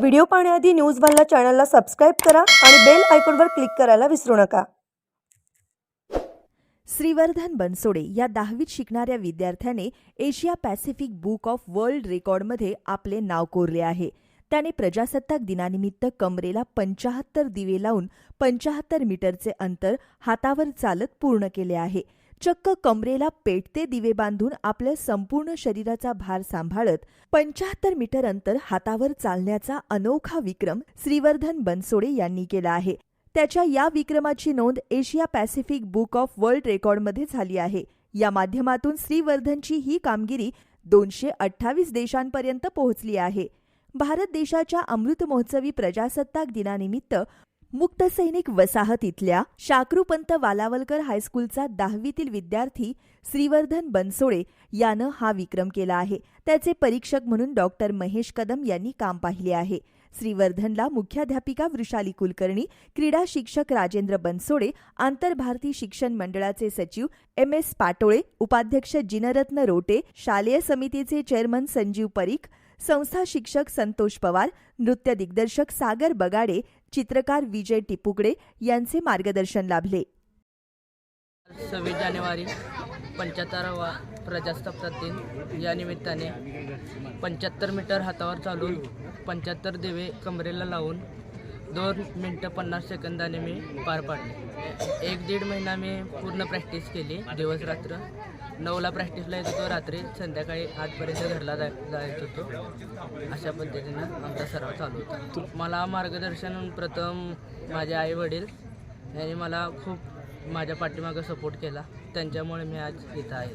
Video पाहण्याआधी news वनला चॅनलला सबस्क्राइब करा आणि बेल आयकॉनवर क्लिक करायला विसरू नका। श्रीवर्धन बनसोडे या 10वीत शिकणाऱ्या विद्यार्थ्याने Asia Pacific book of world रेकॉर्डमध्ये आपले नाव कोरले आहे। त्याने प्रजासत्ताक दिनानिमित्त कमरेला 75 दिवे लावून 75 मीटरचे अंतर हातावर चालत पूर्ण केले आहे। चक्क कमरेला पेटते दिवे बांधून आपल्या संपूर्ण शरीराचा भार सांभाळत 75 मीटर अंतर हातावर चालण्याचा अनोखा विक्रम श्रीवर्धन बनसोडे यांनी केला आहे। त्याच्या या विक्रमाची नोंद Asia Pacific book of world रेकॉर्डमध्ये झाली आहे। या माध्यमातून श्रीवर्धनची ही कामगिरी 228 देशांपर्यंत पोहोचली आहे। भारत देशाच्या अमृत महोत्सवी प्रजासत्ताक दिनानिमित्त मुक्त सैनिक वसाहत इथल्या शाकृपंत वालावलकर हायस्कूलचा 10वीतील विद्यार्थी श्रीवर्धन बनसोडे यानं हा विक्रम केला आहे। त्याचे परीक्षक म्हणून डॉक्टर महेश कदम यांनी काम पाहिले आहे। श्रीवर्धनला मुख्याध्यापिका वृषाली कुलकर्णी, क्रीडा शिक्षक राजेंद्र बनसोडे, आंतरभारती शिक्षण मंडळाचे सचिव MS पाटोळे, उपाध्यक्ष जिनरत्न रोटे, शालेय समितीचे चेअरमन संजीव परीख, संस्था शिक्षक संतोष पवार, नृत्य दिग्दर्शक सागर बगाडे, चित्रकार विजय टिपुकडे यांचे मार्गदर्शन लाभले। 26 जानेवारी 75वा प्रजासत्ताक दिन या निमित्ताने 75 मीटर हातावर चालून 75 दिवे कमरेला लावून 2 मिनिटं 50 सेकंदाने मी पार पाडले। 1-1.5 महिना मी पूर्ण प्रॅक्टिस केली, दिवस रात्र। 9ला प्रॅक्टिसला येत होतो, रात्री संध्याकाळी 8पर्यंत घरला जायत होतो। अशा पद्धतीनं आमचा सराव चालू होता। मला मार्गदर्शन प्रथम माझे आई वडील यांनी मला खूप माझ्या पाठीमागं सपोर्ट केला, त्यांच्यामुळे मी आज इथं आहे।